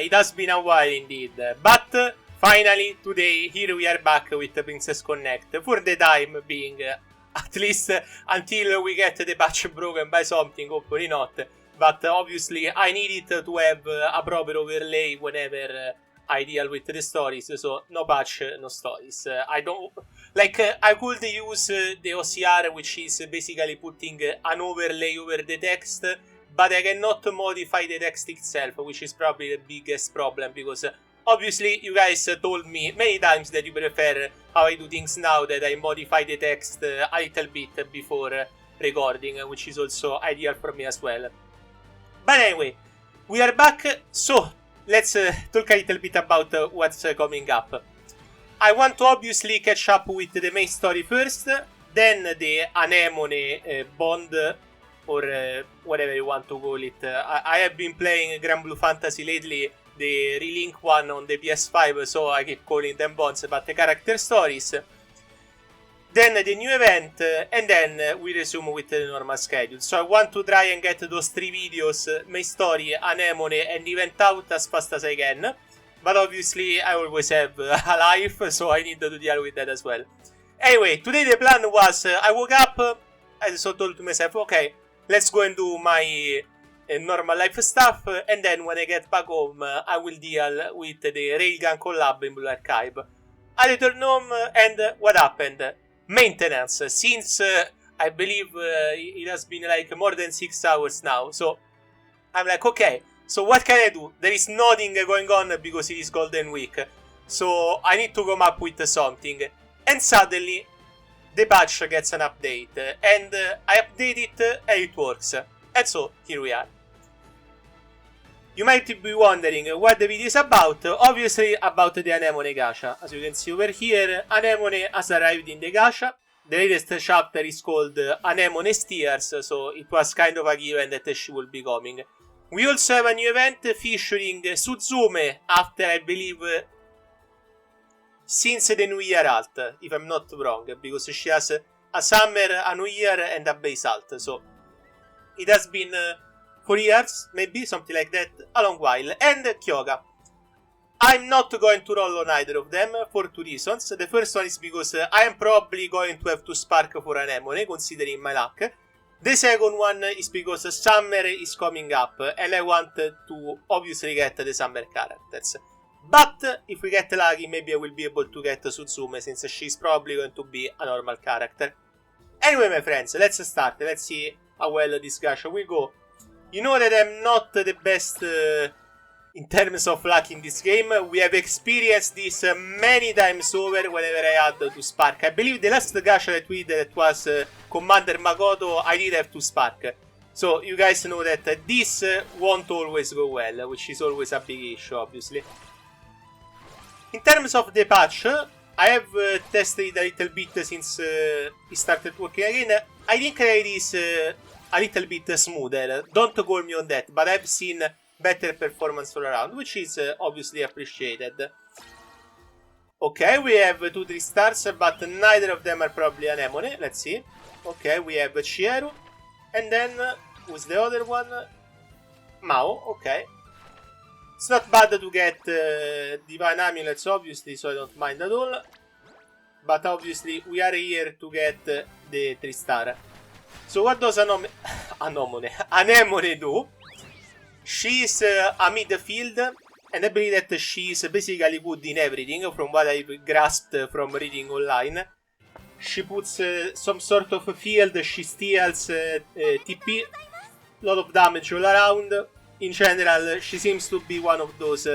it has been a while indeed. But finally, today, here we are back with Princess Connect. For the time being, at least until we get the patch broken by something, hopefully not. But obviously, I needed to have a proper overlay whenever I deal with the stories. So, no patch, no stories. I don't... Like, I could use the OCR, which is basically putting an overlay over the text, but I cannot modify the text itself, which is probably the biggest problem, because obviously you guys told me many times that you prefer how I do things now, that I modify the text a little bit before recording, which is also ideal for me as well. But anyway, we are back, so let's talk a little bit about what's coming up. I want to obviously catch up with the main story first, then the Anemone bond, or whatever you want to call it. I have been playing Grand Blue Fantasy lately, the relink one on the PS5, so I keep calling them bonds, but the character stories. Then the new event, and then we resume with the normal schedule. So I want to try and get those 3 videos, main story, Anemone, and event out as fast as I can. But obviously I always have a life, so I need to deal with that as well. Anyway, today the plan was, I woke up, I so told to myself, okay, let's go and do my normal life stuff, and then when I get back home, I will deal with the Railgun collab in Blue Archive. I returned home, and what happened? Maintenance, since I believe it has been like more than 6 hours now, so I'm like, okay, so what can I do? There is nothing going on because it is Golden Week, so I need to come up with something, and suddenly the patch gets an update, and I update it and it works, and so here we are. You might be wondering what the video is about. Obviously about the Anemone Gacha. As you can see over here, Anemone has arrived in the Gacha. The latest chapter is called Anemone Steers, so it was kind of a given that she will be coming. We also have a new event featuring Suzume after, I believe, since the New Year alt, if I'm not wrong, because she has a summer, a New Year, and a base alt, so it has been 4 years, maybe, something like that, a long while. And Kyoga. I'm not going to roll on either of them for 2 reasons. The first one is because I am probably going to have to spark for Anemone, considering my luck. The second one is because summer is coming up, and I want to obviously get the summer characters. But if we get lucky, maybe I will be able to get Suzume, since she's probably going to be a normal character. Anyway, my friends, let's start. Let's see how well this gacha will go. You know that I'm not the best in terms of luck in this game. We have experienced this many times over whenever I had to spark. I believe the last gacha that we did, that was Commander Makoto, I did have to spark. So you guys know that this won't always go well, which is always a big issue, obviously. In terms of the patch, I have tested it a little bit since it started working again. I think that it is a little bit smoother. Don't call me on that, but I've seen better performance all around, which is obviously appreciated. Okay, we have 2-3 stars, but neither of them are probably Anemone. Let's see. Okay, we have Chieru, and then who's the other one? Mao. Okay. It's not bad to get Divine Amulets, obviously, so I don't mind at all. But obviously, we are here to get the 3-star. So what does Anemone do? She's a midfield, and I believe that she's basically good in everything, from what I've grasped from reading online. She puts some sort of field, she steals TP, a lot of damage all around. In general, she seems to be one of those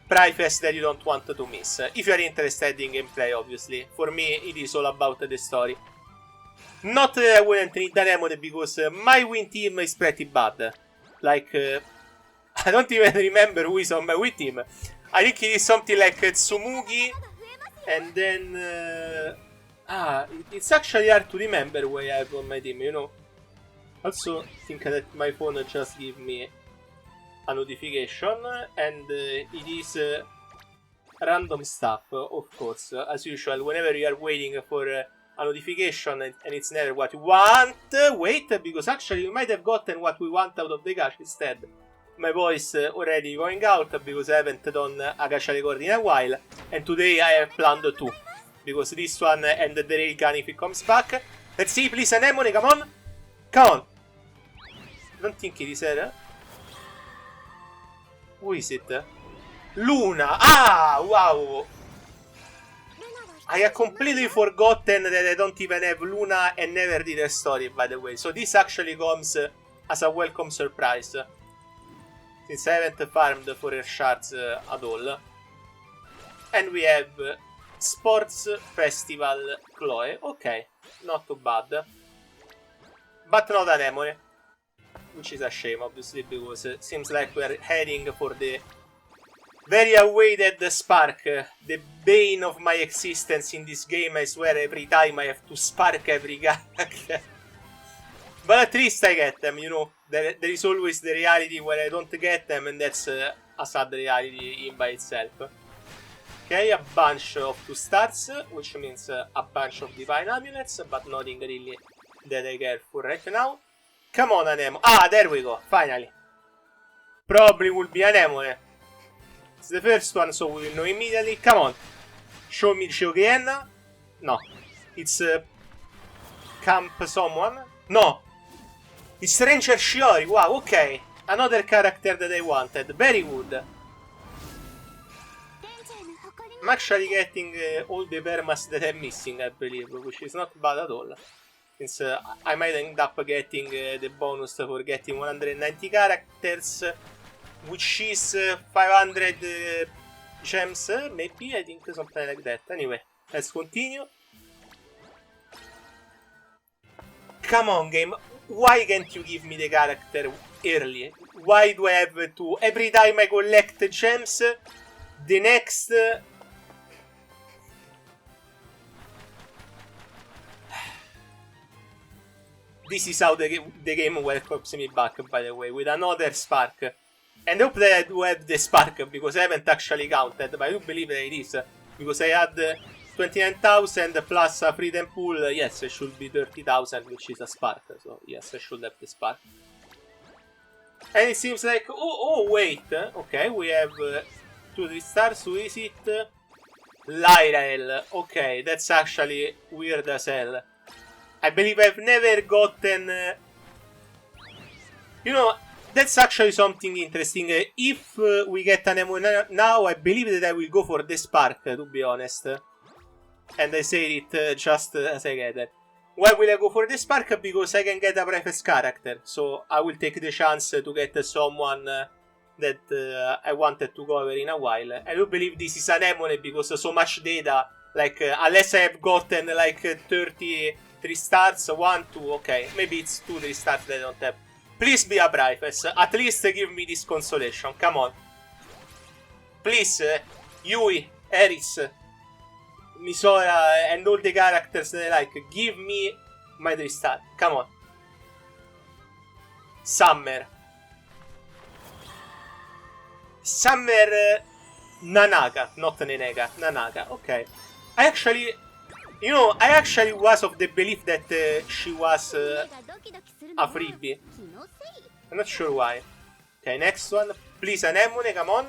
PRIFES that you don't want to miss. If you are interested in gameplay, obviously. For me, it is all about the story. Not that I wouldn't need Anemone, because my win team is pretty bad. Like, I don't even remember who is on my win team. I think it is something like Tsumugi, and then... it's actually hard to remember who I have on my team, you know. Also, I think that my phone just gave me a notification, and it is random stuff, of course. As usual, whenever you are waiting for a notification and it's never what you want, wait, because actually we might have gotten what we want out of the gacha instead. my voice already going out because I haven't done a gacha record in a while. And today I have planned 2. Because this one and the railgun if it comes back. Let's see, please, Anemone, come on. Come on. I don't think it is her. Who is it? Luna. Ah, wow. I have completely forgotten that I don't even have Luna and never did a story, by the way. So this actually comes as a welcome surprise. Since I haven't farmed for her shards at all. And we have Sports Festival Chloe. Okay, not too bad. But not Anemone. Which is a shame, obviously, because it seems like we're heading for the very awaited spark. The bane of my existence in this game. I swear every time I have to spark every character. But at least I get them, you know. There is always the reality where I don't get them, and that's a sad reality in by itself. Okay, a bunch of 2 stars, which means a bunch of divine amulets, but nothing really that I care for right now. Come on, Anemone. Ah, there we go, finally. Probably will be Anemone. It's the first one, so we will know immediately. Come on. Show me Shogien. No. It's Camp someone. No. It's Ranger Shiori. Wow, okay. Another character that I wanted. Very good. I'm actually getting all the permas that I'm missing, I believe, which is not bad at all. Since I might end up getting the bonus for getting 190 characters, which is 500 gems, maybe, I think something like that. Anyway, let's continue. Come on, game. Why can't you give me the character early? Why do I have to... Every time I collect gems, the next... This is how the game welcomes me back, by the way, with another spark. And I hope that I do have the spark, because I haven't actually counted, but I do believe that it is. Because I had 29,000 plus a freedom pool. Yes, it should be 30,000, which is a spark. So, yes, I should have the spark. And it seems like... Oh, wait. Okay, we have 2-3 stars. Who is it? Lyrael. Okay, that's actually weird as hell. I believe I've never gotten... You know, that's actually something interesting. If we get Anemone now, I believe that I will go for the spark, to be honest. And I say it just as I get it. Why will I go for the spark? Because I can get a PRIFES character. So I will take the chance to get someone that I wanted to cover in a while. I do believe this is Anemone because so much data. Like, unless I have gotten like 33 stars, 1, 2, okay. Maybe it's 2, 3 stars that I don't have. Please be a PRIFES. At least give me this consolation. Come on. Please, Yui, Eris, Misora, and all the characters that I like. Give me my 3 stars. Come on. Summer. Summer Nanaka. Not Neneka. Nanaka. Okay. I actually was of the belief that she was a freebie. I'm not sure why. Okay, next one. Please, Anemone, come on.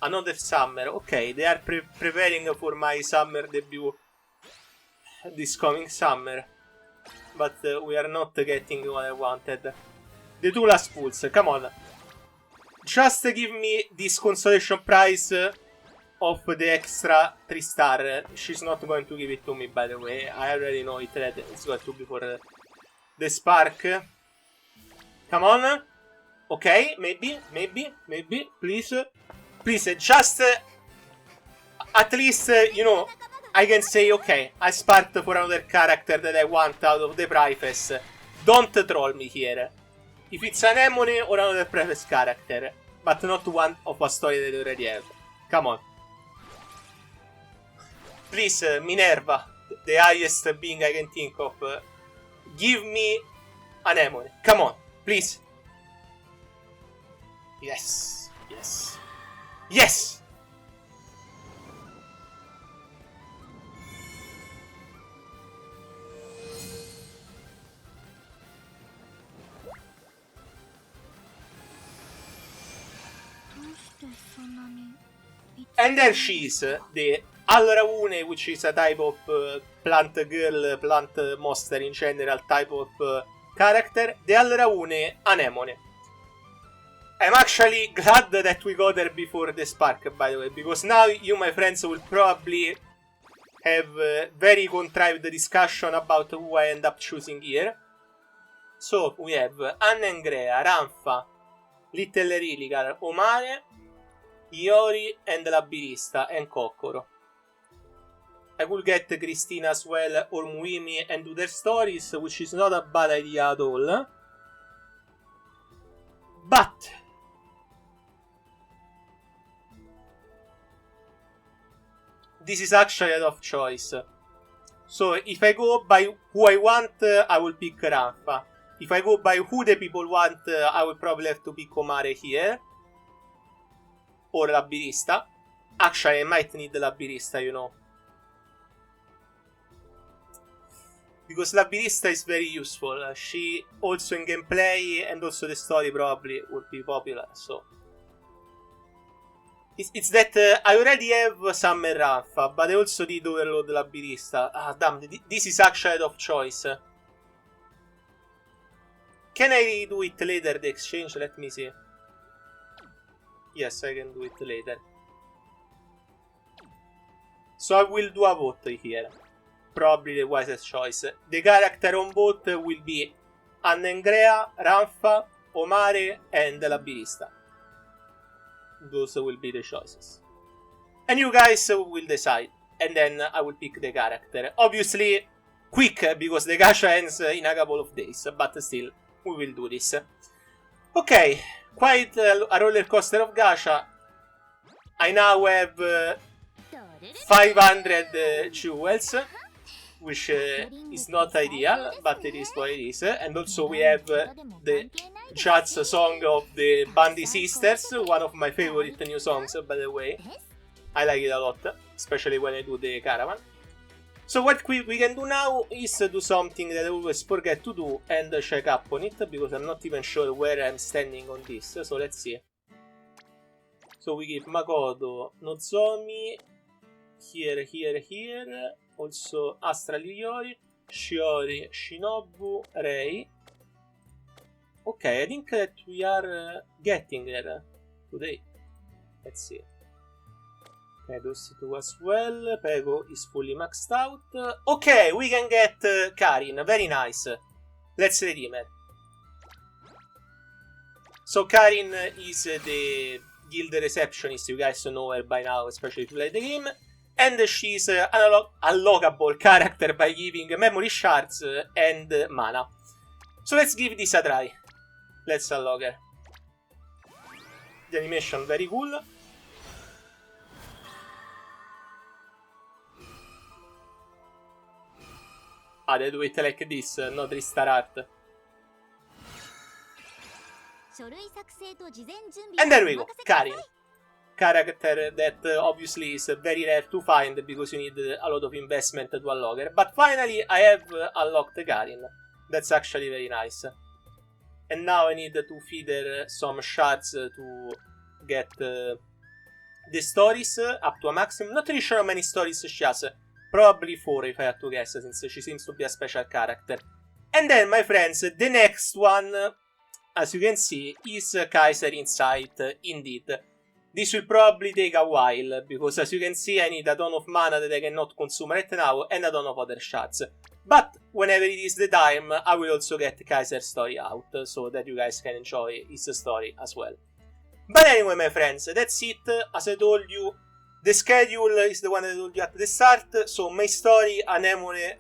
Another summer. Okay, they are preparing for my summer debut this coming summer. But we are not getting what I wanted. The 2 last pools. Come on. Just give me this consolation prize of the extra 3 star. She's not going to give it to me, by the way. I already know it that it's going to be for the spark. Come on. Okay, maybe. Please. Please, just at least, you know, I can say, okay, I sparked for another character that I want out of the PRIFES. Don't troll me here. If it's an Anemone or another PRIFES character, but not one of a story that I already have. Come on. Please, Minerva, the highest being I can think of, give me an Anemone. Come on, please. Yes. Yes! And then she's the Alraune, which is a type of plant girl, plant monster in general, type of character. The Alraune Anemone. I'm actually glad that we got her before the Spark, by the way, because now you, my friends, will probably have a very contrived discussion about who I end up choosing here. So, we have Annengrea, Ranfa, Little Rilicar, Omare, Iori, and Labirista, and Kokoro. I could get Christina as well, or Muimi, and do their stories, which is not a bad idea at all. But this is actually a tough choice. So, if I go by who I want, I will pick Ranfa. If I go by who the people want, I will probably have to pick Omare here. Or Labirista. Actually, I might need Labirista, you know. Because Labirista is very useful. She also in gameplay and also the story probably would be popular, so. It's that I already have Summer Ranfa, but I also did overload Labirista. Ah, damn, this is actually a tough choice. Can I do it later, the exchange? Let me see. Yes, I can do it later. So I will do a vote here. Probably the wisest choice. The character on vote will be Annengrea, Ranfa, Omare, and Labirista. Those will be the choices. And you guys will decide. And then I will pick the character. Obviously, quick, because the gacha ends in a couple of days. But still, we will do this. Okay, quite a roller coaster of gacha. I now have 500 jewels, which is not ideal, but it is what it is. And also we have the Jazz song of the Bandy Sisters, one of my favorite new songs, by the way. I like it a lot, especially when I do the caravan. So what we can do now is do something that I always forget to do and check up on it, because I'm not even sure where I'm standing on this, so let's see. So we give Makoto, Nozomi, here, also Astral Iori, Shiori, Shinobu, Rei. Okay, I think that we are getting there today. Let's see. Okay, those two as well. Pego is fully maxed out. Okay, we can get Karin. Very nice. Let's redeem her. So Karin is the guild receptionist. You guys know her by now, especially if you play the game. And she's an unlockable character by giving memory shards and mana. So let's give this a try. Let's unlock her. The animation very cool. Ah, they do it like this, not restart art. And there we go, Karin. Character that obviously is very rare to find because you need a lot of investment to unlock her. But finally I have unlocked Karin. That's actually very nice. And now I need to feed her some shards to get the stories up to a maximum. Not really sure how many stories she has. Probably 4 if I had to guess, since she seems to be a special character. And then, my friends, the next one, as you can see, is Kaiser Insight, indeed. This will probably take a while, because as you can see, I need a ton of mana that I cannot consume right now, and a ton of other shards. But, whenever it is the time, I will also get Kaiser's story out, so that you guys can enjoy his story as well. But anyway, my friends, that's it. As I told you, the schedule is the one I told you at the start. So, my story, Anemone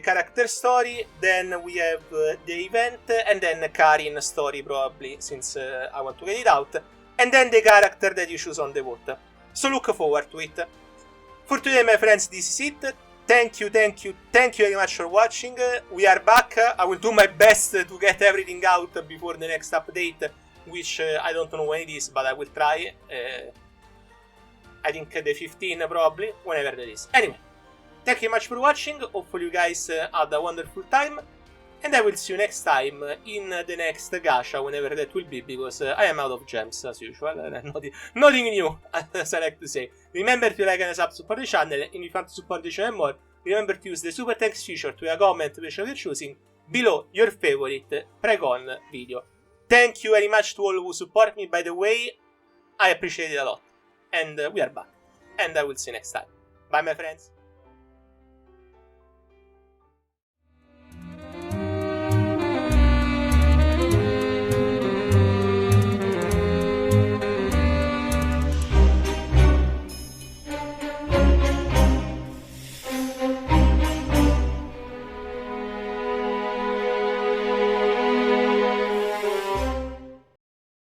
character story, then we have the event, and then Karin story probably, since I want to get it out. And then the character that you choose on the vote. So look forward to it. For today, my friends, this is it. Thank you very much for watching. We are back. I will do my best to get everything out before the next update, which I don't know when it is, but I will try. I think the 15 probably, whenever that is. Anyway, thank you much for watching. Hopefully you guys had a wonderful time. And I will see you next time in the next gacha, whenever that will be, because I am out of gems as usual. Nothing new, as I like to say. Remember to like and support the channel, and if you want to support the channel more, remember to use the super thanks feature to a comment which you're choosing below your favorite Precon video. Thank you very much to all who support me, by the way. I appreciate it a lot. And we are back. And I will see you next time. Bye, my friends.